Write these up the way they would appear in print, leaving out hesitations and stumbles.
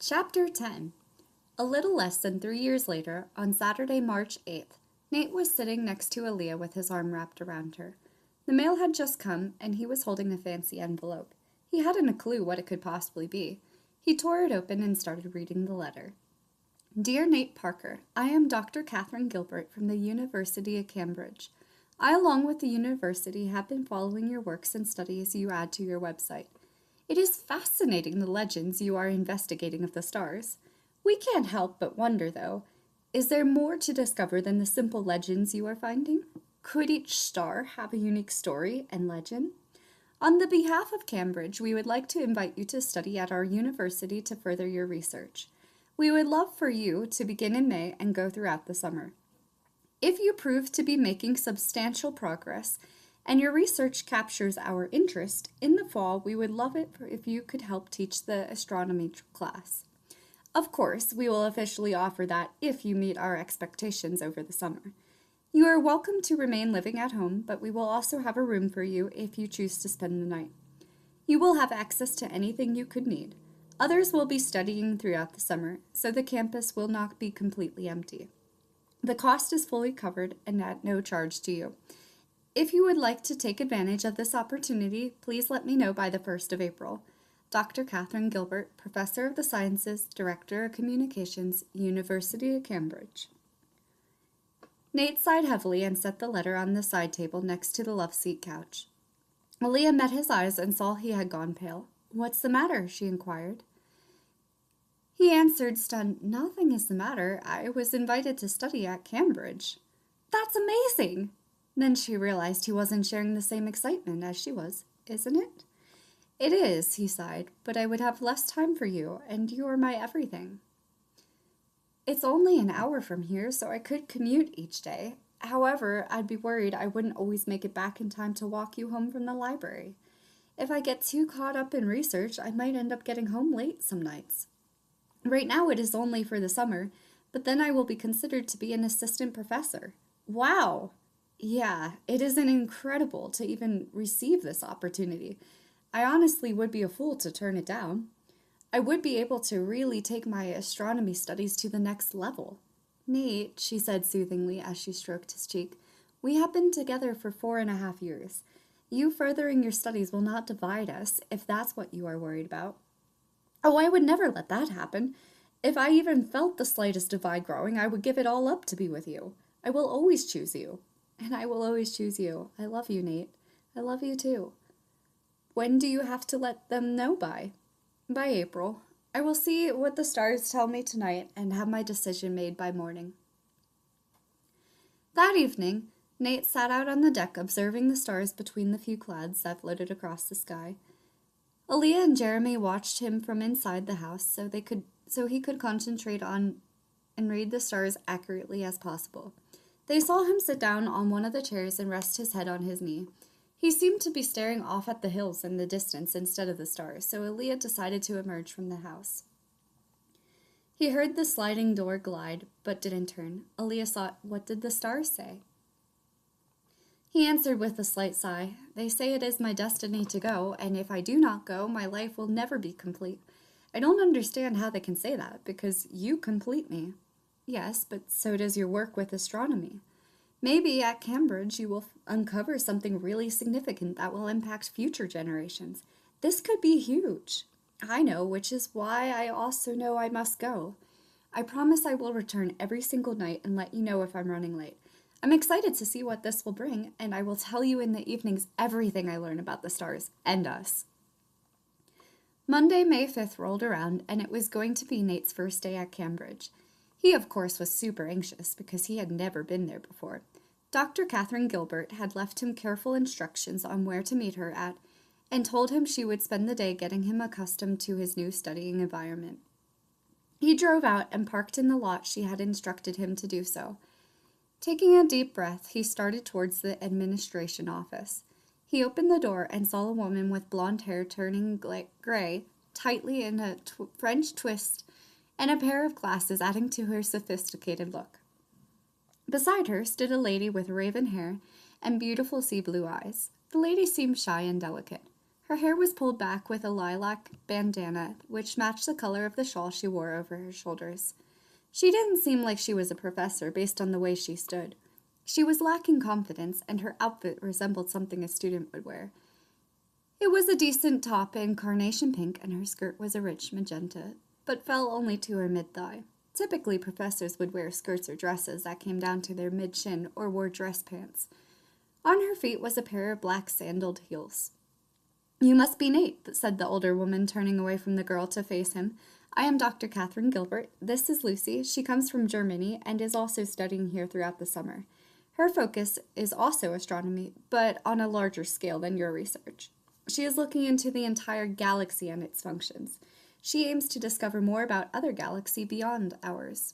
Chapter 10. A little less than 3 years later, on Saturday, March 8th, Nate was sitting next to Aalliyah with his arm wrapped around her. The mail had just come, and he was holding a fancy envelope. He hadn't a clue what it could possibly be. He tore it open and started reading the letter. Dear Nate Parker, I am Dr. Catherine Gilbert from the University of Cambridge. I, along with the university, have been following your works and studies you add to your website. It is fascinating the legends you are investigating of the stars. We can't help but wonder, though, is there more to discover than the simple legends you are finding? Could each star have a unique story and legend? On the behalf of Cambridge, we would like to invite you to study at our university to further your research. We would love for you to begin in May and go throughout the summer. If you prove to be making substantial progress, and your research captures our interest, in the fall we would love it if you could help teach the astronomy class. Of course, we will officially offer that if you meet our expectations over the summer. You are welcome to remain living at home, but we will also have a room for you if you choose to spend the night. You will have access to anything you could need. Others will be studying throughout the summer, so the campus will not be completely empty. The cost is fully covered and at no charge to you. If you would like to take advantage of this opportunity, please let me know by the 1st of April. Dr. Catherine Gilbert, Professor of the Sciences, Director of Communications, University of Cambridge. Nate sighed heavily and set the letter on the side table next to the love seat couch. Aalliyah met his eyes and saw he had gone pale. What's the matter? She inquired. He answered, stunned, Nothing is the matter. I was invited to study at Cambridge. That's amazing! Then she realized he wasn't sharing the same excitement as she was, isn't it? It is, he sighed, but I would have less time for you, and you are my everything. It's only an hour from here, so I could commute each day. However, I'd be worried I wouldn't always make it back in time to walk you home from the library. If I get too caught up in research, I might end up getting home late some nights. Right now it is only for the summer, but then I will be considered to be an assistant professor. Wow! Yeah, it is incredible to even receive this opportunity. I honestly would be a fool to turn it down. I would be able to really take my astronomy studies to the next level. Nate, she said soothingly as she stroked his cheek, we have been together for 4.5 years. You furthering your studies will not divide us, if that's what you are worried about. Oh, I would never let that happen. If I even felt the slightest divide growing, I would give it all up to be with you. I will always choose you. And I will always choose you. I love you, Nate. I love you too. When do you have to let them know by? By April. I will see what the stars tell me tonight and have my decision made by morning. That evening, Nate sat out on the deck observing the stars between the few clouds that floated across the sky. Aalliyah and Jeramie watched him from inside the house so he could concentrate on and read the stars accurately as possible. They saw him sit down on one of the chairs and rest his head on his knee. He seemed to be staring off at the hills in the distance instead of the stars, so Aalliyah decided to emerge from the house. He heard the sliding door glide, but didn't turn. Aalliyah thought, what did the stars say? He answered with a slight sigh, They say it is my destiny to go, and if I do not go, my life will never be complete. I don't understand how they can say that, because you complete me. Yes, but so does your work with astronomy. Maybe at Cambridge you will uncover something really significant that will impact future generations. This could be huge. I know, which is why I also know I must go. I promise I will return every single night and let you know if I'm running late. I'm excited to see what this will bring, and I will tell you in the evenings everything I learn about the stars and us. Monday, May 5th rolled around, and it was going to be Nate's first day at Cambridge. He, of course, was super anxious because he had never been there before. Dr. Catherine Gilbert had left him careful instructions on where to meet her at and told him she would spend the day getting him accustomed to his new studying environment. He drove out and parked in the lot she had instructed him to do so. Taking a deep breath, he started towards the administration office. He opened the door and saw a woman with blonde hair turning gray, tightly in a French twist, and a pair of glasses adding to her sophisticated look. Beside her stood a lady with raven hair and beautiful sea blue eyes. The lady seemed shy and delicate. Her hair was pulled back with a lilac bandana, which matched the color of the shawl she wore over her shoulders. She didn't seem like she was a professor based on the way she stood. She was lacking confidence, and her outfit resembled something a student would wear. It was a decent top in carnation pink, and her skirt was a rich magenta, but fell only to her mid-thigh. Typically, professors would wear skirts or dresses that came down to their mid-shin or wore dress pants. On her feet was a pair of black sandaled heels. "You must be Nate," said the older woman, turning away from the girl to face him. "I am Dr. Catherine Gilbert. This is Lucy. She comes from Jeramie and is also studying here throughout the summer. Her focus is also astronomy, but on a larger scale than your research. She is looking into the entire galaxy and its functions. She aims to discover more about other galaxies beyond ours.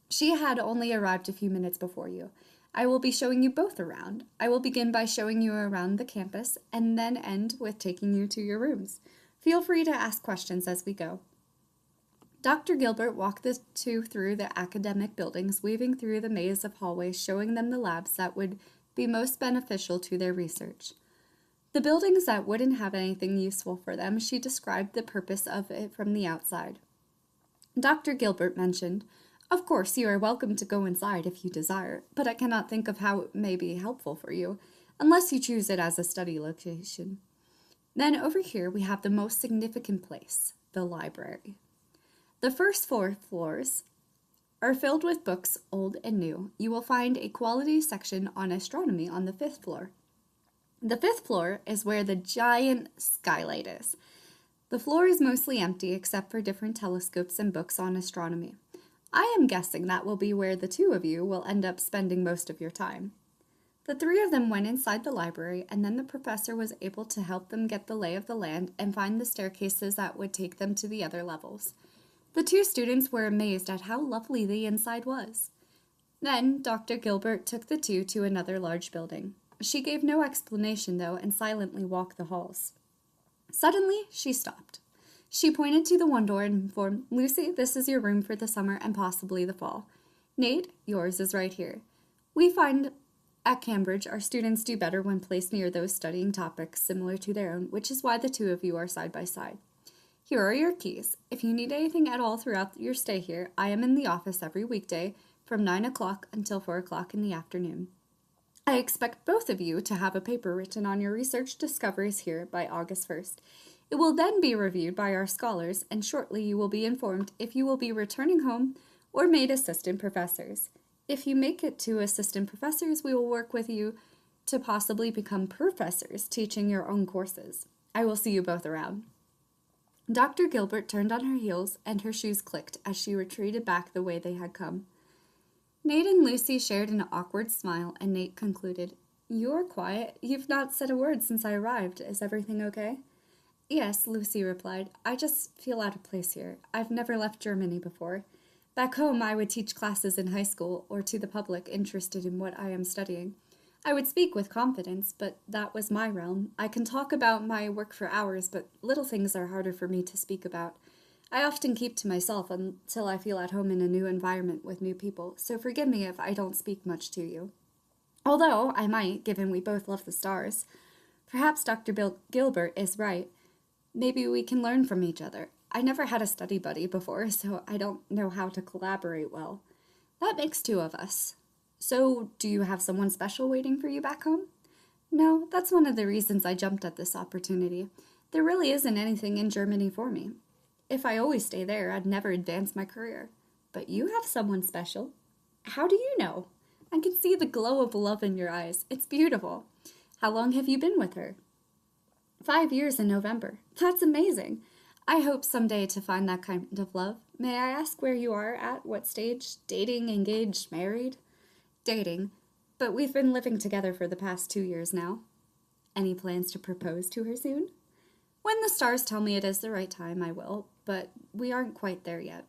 She had only arrived a few minutes before you. I will be showing you both around. I will begin by showing you around the campus and then end with taking you to your rooms. Feel free to ask questions as we go." Dr. Gilbert walked the two through the academic buildings, weaving through the maze of hallways, showing them the labs that would be most beneficial to their research. The buildings that wouldn't have anything useful for them, she described the purpose of it from the outside. Dr. Gilbert mentioned, "Of course, you are welcome to go inside if you desire, but I cannot think of how it may be helpful for you, unless you choose it as a study location. Then over here we have the most significant place, the library. The first 4 floors are filled with books, old and new. You will find a quality section on astronomy on the 5th floor. The 5th floor is where the giant skylight is. The floor is mostly empty except for different telescopes and books on astronomy. I am guessing that will be where the two of you will end up spending most of your time." The three of them went inside the library, and then the professor was able to help them get the lay of the land and find the staircases that would take them to the other levels. The two students were amazed at how lovely the inside was. Then Dr. Gilbert took the two to another large building. She gave no explanation, though, and silently walked the halls. Suddenly, she stopped. She pointed to the one door and informed, "Lucy, this is your room for the summer and possibly the fall. Nate, yours is right here. We find at Cambridge our students do better when placed near those studying topics similar to their own, which is why the two of you are side by side. Here are your keys. If you need anything at all throughout your stay here, I am in the office every weekday from 9 o'clock until 4 o'clock in the afternoon. I expect both of you to have a paper written on your research discoveries here by August 1st. It will then be reviewed by our scholars, and shortly you will be informed if you will be returning home or made assistant professors. If you make it to assistant professors, we will work with you to possibly become professors teaching your own courses. I will see you both around." Dr. Gilbert turned on her heels, and her shoes clicked as she retreated back the way they had come. Nate and Lucy shared an awkward smile, and Nate concluded, "You're quiet. You've not said a word since I arrived. Is everything okay?" "Yes," Lucy replied. "I just feel out of place here. I've never left Germany before. Back home, I would teach classes in high school or to the public interested in what I am studying. I would speak with confidence, but that was my realm. I can talk about my work for hours, but little things are harder for me to speak about. I often keep to myself until I feel at home in a new environment with new people, so forgive me if I don't speak much to you. Although I might, given we both love the stars. Perhaps Dr. Gilbert is right. Maybe we can learn from each other. I never had a study buddy before, so I don't know how to collaborate well. That makes 2 of us. So, do you have someone special waiting for you back home?" "No, that's one of the reasons I jumped at this opportunity. There really isn't anything in Germany for me. If I always stay there, I'd never advance my career. But you have someone special." "How do you know?" "I can see the glow of love in your eyes. It's beautiful. How long have you been with her?" 5 years in November. That's amazing. I hope someday to find that kind of love. May I ask where you are at? What stage? Dating, engaged, married?" "Dating. But we've been living together for the past 2 years now." "Any plans to propose to her soon?" "When the stars tell me it is the right time, I will, but we aren't quite there yet."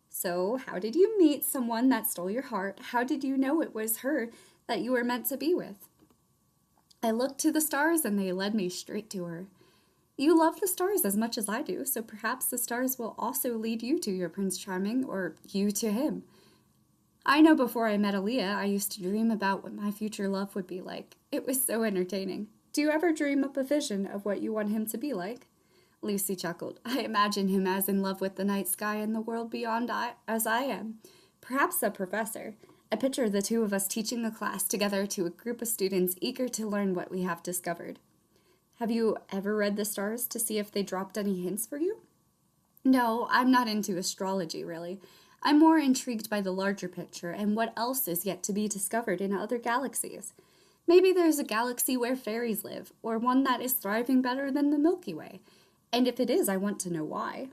"So, how did you meet someone that stole your heart? How did you know it was her that you were meant to be with?" "I looked to the stars and they led me straight to her." "You love the stars as much as I do, so perhaps the stars will also lead you to your Prince Charming, or you to him. I know before I met Aalliyah, I used to dream about what my future love would be like. It was so entertaining. Do you ever dream up a vision of what you want him to be like? Lucy chuckled. I imagine him as in love with the night sky and the world beyond as I am. Perhaps a professor. I picture the two of us teaching a class together to a group of students eager to learn what we have discovered. Have you ever read the stars to see if they dropped any hints for you? No, I'm not into astrology, really. I'm more intrigued by the larger picture and what else is yet to be discovered in other galaxies. Maybe there's a galaxy where fairies live, or one that is thriving better than the Milky Way. And if it is, I want to know why.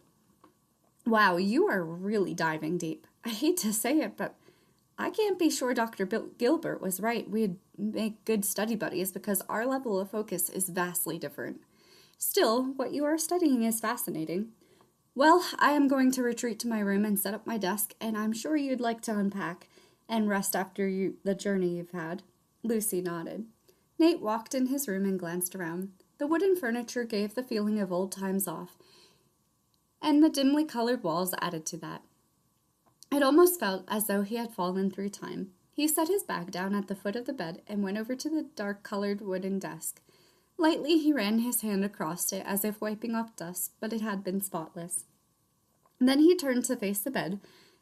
Wow, you are really diving deep. I hate to say it, but I can't be sure Dr. Gilbert was right. We'd make good study buddies because our level of focus is vastly different. Still, what you are studying is fascinating. Well, I am going to retreat to my room and set up my desk, and I'm sure you'd like to unpack and rest after the journey you've had. Lucy nodded. Nate walked in his room and glanced around. The wooden furniture gave the feeling of old times off, and the dimly colored walls added to that. It almost felt as though he had fallen through time. He set his bag down at the foot of the bed and went over to the dark-colored wooden desk. Lightly, he ran his hand across it as if wiping off dust, but it had been spotless. Then he turned to face the bed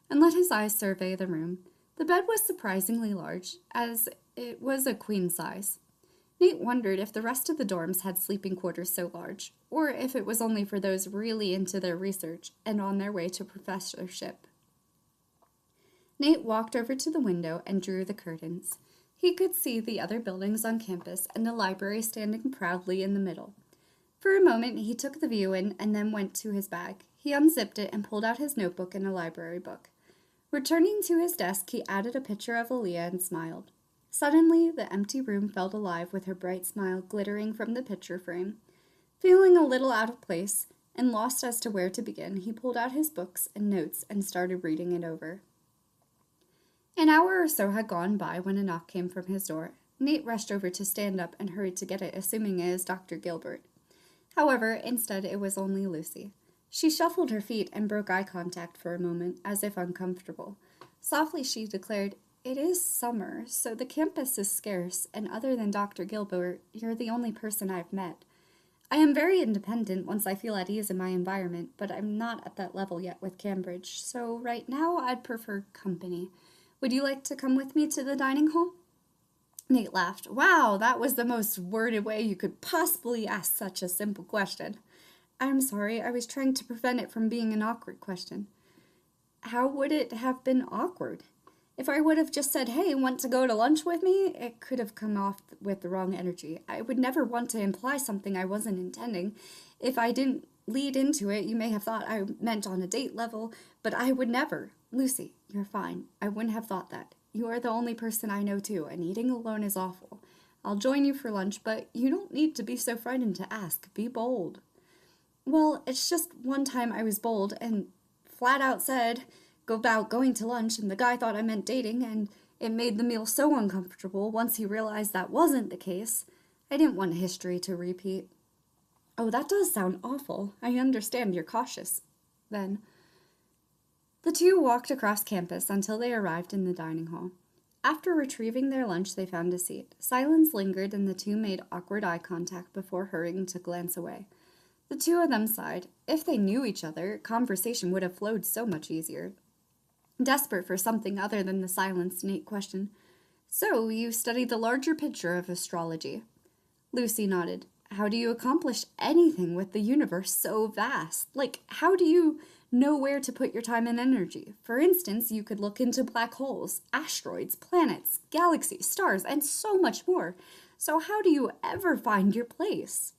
and let his eyes survey the room. The bed was surprisingly large, as it was a queen size. Nate wondered if the rest of the dorms had sleeping quarters so large, or if it was only for those really into their research and on their way to professorship. Nate walked over to the window and drew the curtains. He could see the other buildings on campus and the library standing proudly in the middle. For a moment, he took the view in and then went to his bag. He unzipped it and pulled out his notebook and a library book. Returning to his desk, he added a picture of Aalliyah and smiled. Suddenly, the empty room felt alive with her bright smile glittering from the picture frame. Feeling a little out of place and lost as to where to begin, he pulled out his books and notes and started reading it over. An hour or so had gone by when a knock came from his door. Nate rushed over to stand up and hurried to get it, assuming it was Dr. Gilbert. However, instead it was only Lucy. She shuffled her feet and broke eye contact for a moment, as if uncomfortable. Softly she declared, "It is summer, so the campus is scarce, and other than Dr. Gilbert, you're the only person I've met. I am very independent once I feel at ease in my environment, but I'm not at that level yet with Cambridge, so right now I'd prefer company. Would you like to come with me to the dining hall?" Nate laughed. Wow, that was the most worded way you could possibly ask such a simple question. I'm sorry, I was trying to prevent it from being an awkward question. How would it have been awkward? If I would have just said, hey, want to go to lunch with me? It could have come off with the wrong energy. I would never want to imply something I wasn't intending. If I didn't lead into it, you may have thought I meant on a date level, but I would never. Lucy, you're fine. I wouldn't have thought that. You are the only person I know too, and eating alone is awful. I'll join you for lunch, but you don't need to be so frightened to ask. Be bold. Well, it's just one time I was bold and flat out said about going to lunch, and the guy thought I meant dating, and it made the meal so uncomfortable once he realized that wasn't the case. I didn't want history to repeat. Oh, that does sound awful. I understand you're cautious. Then the two walked across campus until they arrived in the dining hall. After retrieving their lunch, they found a seat. Silence lingered, and the two made awkward eye contact before hurrying to glance away. The two of them sighed. If they knew each other, conversation would have flowed so much easier. Desperate for something other than the silence, Nate questioned, So, you studied the larger picture of astrology? Lucy nodded. How do you accomplish anything with the universe so vast? Like, how do you know where to put your time and energy? For instance, you could look into black holes, asteroids, planets, galaxies, stars, and so much more. So how do you ever find your place?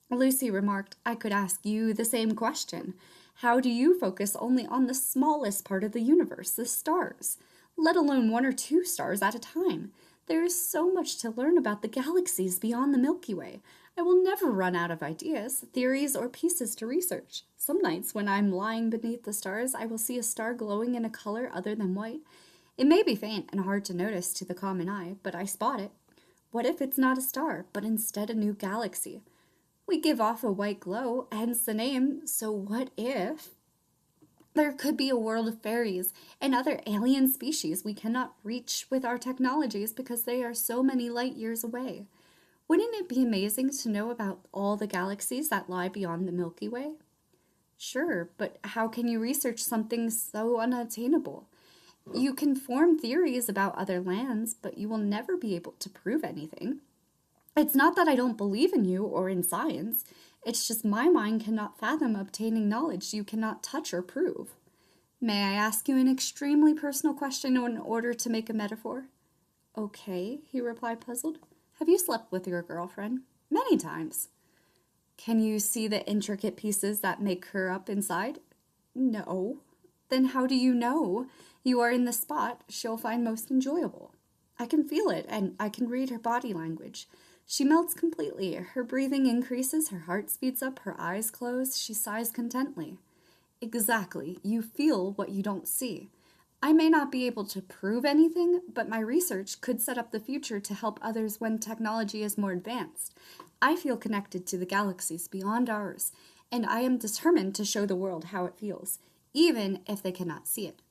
Lucy remarked, I could ask you the same question. How do you focus only on the smallest part of the universe, the stars, let alone one or two stars at a time? There is so much to learn about the galaxies beyond the Milky Way. I will never run out of ideas, theories, or pieces to research. Some nights when I'm lying beneath the stars, I will see a star glowing in a color other than white. It may be faint and hard to notice to the common eye, but I spot it. What if it's not a star, but instead a new galaxy? We give off a white glow, hence the name, so what if there could be a world of fairies and other alien species we cannot reach with our technologies because they are so many light years away? Wouldn't it be amazing to know about all the galaxies that lie beyond the Milky Way? Sure, but how can you research something so unattainable? You can form theories about other lands, but you will never be able to prove anything. It's not that I don't believe in you or in science. It's just my mind cannot fathom obtaining knowledge you cannot touch or prove. May I ask you an extremely personal question in order to make a metaphor? Okay, he replied, puzzled. Have you slept with your girlfriend? Many times. Can you see the intricate pieces that make her up inside? No. Then how do you know you are in the spot she'll find most enjoyable? I can feel it, and I can read her body language. She melts completely. Her breathing increases, her heart speeds up, her eyes close, she sighs contently. Exactly. You feel what you don't see. I may not be able to prove anything, but my research could set up the future to help others when technology is more advanced. I feel connected to the galaxies beyond ours, and I am determined to show the world how it feels, even if they cannot see it.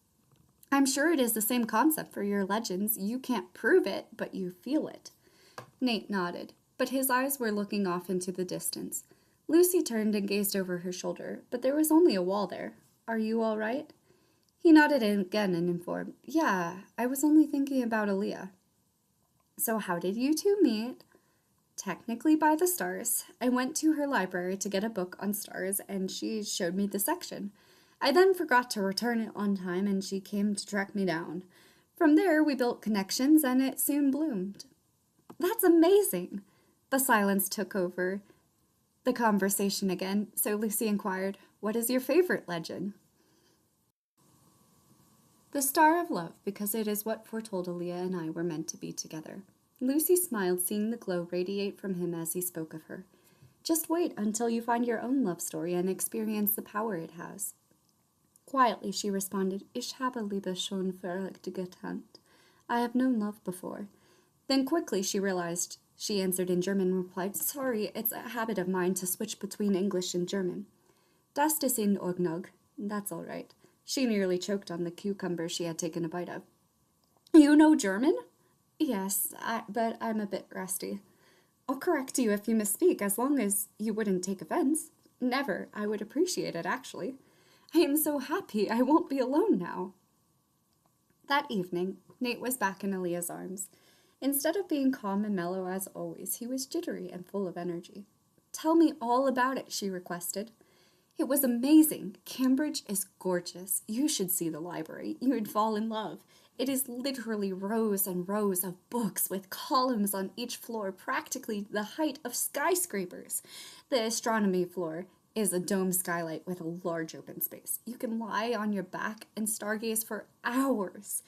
I'm sure it is the same concept for your legends. You can't prove it, but you feel it. Nate nodded, but his eyes were looking off into the distance. Lucy turned and gazed over her shoulder, but there was only a wall there. Are you all right? He nodded again and informed, Yeah, I was only thinking about Aalliyah. So how did you two meet? Technically by the stars. I went to her library to get a book on stars, and she showed me the section. I then forgot to return it on time, and she came to track me down. From there, we built connections, and it soon bloomed. That's amazing! The silence took over the conversation again, so Lucy inquired, What is your favorite legend? The Star of Love, because it is what foretold Aalliyah and I were meant to be together. Lucy smiled, seeing the glow radiate from him as he spoke of her. Just wait until you find your own love story and experience the power it has. Quietly, she responded, Ich habe Liebe schon verliebt gekannt. I have known love before. Then quickly she realized. She answered in German and replied, Sorry, it's a habit of mine to switch between English and German. Das ist in Ordnung. That's all right. She nearly choked on the cucumber she had taken a bite of. You know German? Yes, but I'm a bit rusty. I'll correct you if you misspeak, as long as you wouldn't take offense. Never. I would appreciate it, actually. I am so happy I won't be alone now. That evening, Nate was back in Aalliyah's arms. Instead of being calm and mellow as always, he was jittery and full of energy. Tell me all about it, she requested. It was amazing. Cambridge is gorgeous. You should see the library. You would fall in love. It is literally rows and rows of books with columns on each floor, practically the height of skyscrapers. The astronomy floor is a dome skylight with a large open space. You can lie on your back and stargaze for hours.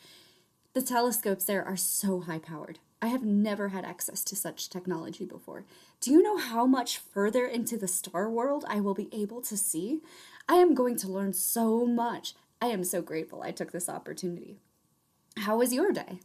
The telescopes there are so high-powered. I have never had access to such technology before. Do you know how much further into the star world I will be able to see? I am going to learn so much. I am so grateful I took this opportunity. How was your day?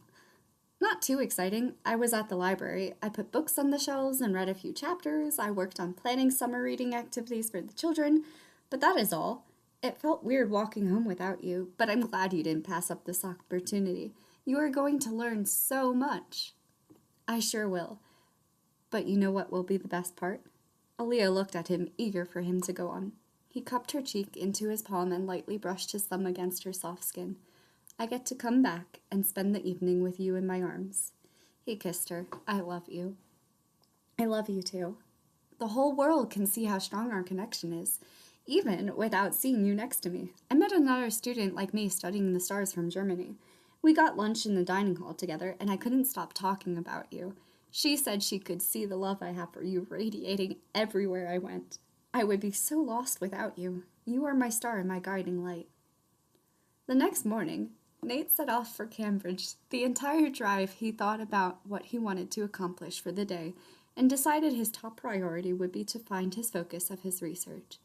Not too exciting. I was at the library. I put books on the shelves and read a few chapters. I worked on planning summer reading activities for the children, but that is all. It felt weird walking home without you, but I'm glad you didn't pass up this opportunity. You are going to learn so much. I sure will. But you know what will be the best part? Aalliyah looked at him, eager for him to go on. He cupped her cheek into his palm and lightly brushed his thumb against her soft skin. I get to come back and spend the evening with you in my arms. He kissed her. I love you. I love you too. The whole world can see how strong our connection is, even without seeing you next to me. I met another student like me studying the stars from Germany. We got lunch in the dining hall together, and I couldn't stop talking about you. She said she could see the love I have for you radiating everywhere I went. I would be so lost without you. You are my star and my guiding light. The next morning, Nate set off for Cambridge. The entire drive, he thought about what he wanted to accomplish for the day and decided his top priority would be to find his focus of his research.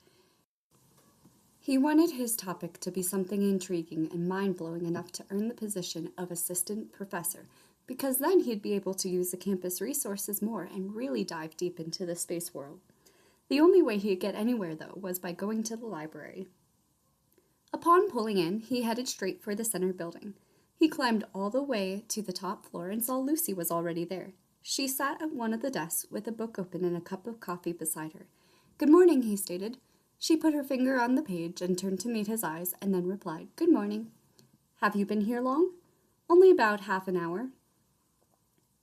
He wanted his topic to be something intriguing and mind-blowing enough to earn the position of assistant professor, because then he'd be able to use the campus resources more and really dive deep into the space world. The only way he'd get anywhere, though, was by going to the library. Upon pulling in, he headed straight for the center building. He climbed all the way to the top floor and saw Lucy was already there. She sat at one of the desks with a book open and a cup of coffee beside her. "Good morning," he stated. She put her finger on the page and turned to meet his eyes and then replied, "Good morning." "Have you been here long?" "Only about half an hour."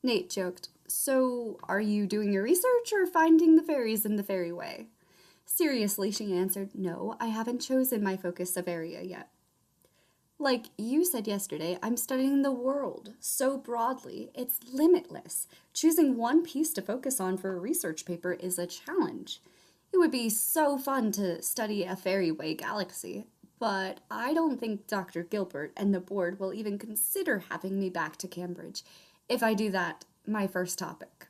Nate joked, "So, are you doing your research or finding the fairies in the fairy way?" Seriously, she answered, "No, I haven't chosen my focus of area yet." "Like you said yesterday, I'm studying the world so broadly, it's limitless. Choosing one piece to focus on for a research paper is a challenge. It would be so fun to study a fairy-way galaxy, but I don't think Dr. Gilbert and the board will even consider having me back to Cambridge if I do that my first topic.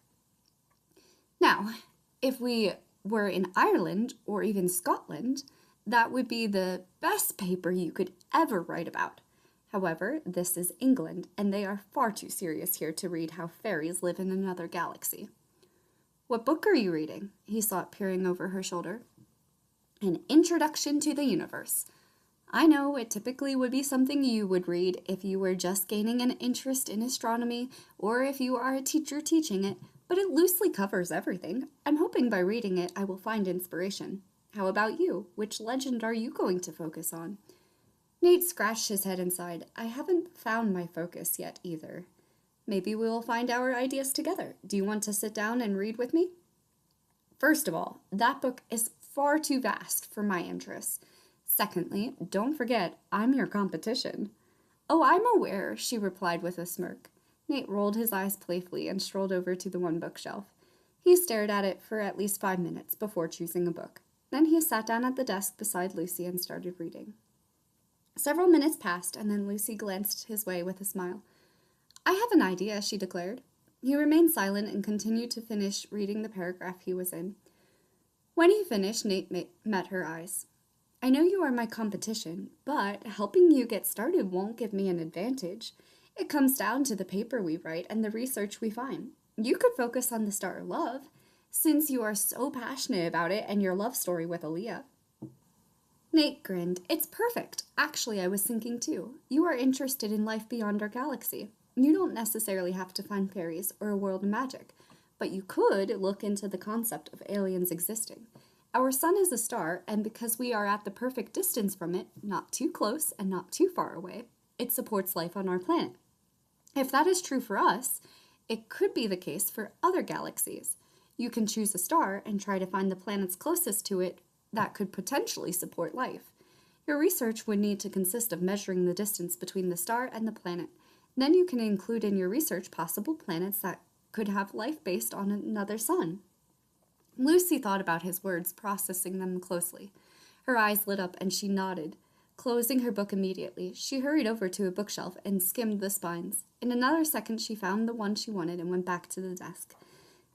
Now, if we were in Ireland or even Scotland, that would be the best paper you could ever write about. However, this is England, and they are far too serious here to read how fairies live in another galaxy." "What book are you reading?" he sought, peering over her shoulder. "An Introduction to the Universe." "I know, it typically would be something you would read if you were just gaining an interest in astronomy or if you are a teacher teaching it, but it loosely covers everything. I'm hoping by reading it I will find inspiration. How about you? Which legend are you going to focus on?" Nate scratched his head and sighed. "I haven't found my focus yet either. Maybe we will find our ideas together. Do you want to sit down and read with me?" "First of all, that book is far too vast for my interests. Secondly, don't forget, I'm your competition." "Oh, I'm aware," she replied with a smirk. Nate rolled his eyes playfully and strolled over to the one bookshelf. He stared at it for at least 5 minutes before choosing a book. Then he sat down at the desk beside Lucy and started reading. Several minutes passed, and then Lucy glanced his way with a smile. "I have an idea," she declared. He remained silent and continued to finish reading the paragraph he was in. When he finished, Nate met her eyes. "I know you are my competition, but helping you get started won't give me an advantage. It comes down to the paper we write and the research we find. You could focus on the star of love, since you are so passionate about it and your love story with Aalliyah." Nate grinned. "It's perfect. Actually, I was thinking too. You are interested in life beyond our galaxy. You don't necessarily have to find fairies or a world of magic, but you could look into the concept of aliens existing. Our sun is a star, and because we are at the perfect distance from it, not too close and not too far away, it supports life on our planet. If that is true for us, it could be the case for other galaxies. You can choose a star and try to find the planets closest to it that could potentially support life. Your research would need to consist of measuring the distance between the star and the planet. Then you can include in your research possible planets that could have life based on another sun." Lucy thought about his words, processing them closely. Her eyes lit up and she nodded. Closing her book immediately, she hurried over to a bookshelf and skimmed the spines. In another second, she found the one she wanted and went back to the desk.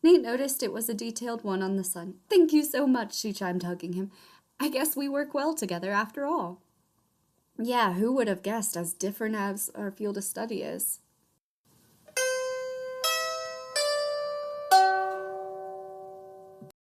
Nate noticed it was a detailed one on the sun. "Thank you so much," she chimed, hugging him. "I guess we work well together after all." "Yeah, who would have guessed, as different as our field of study is?"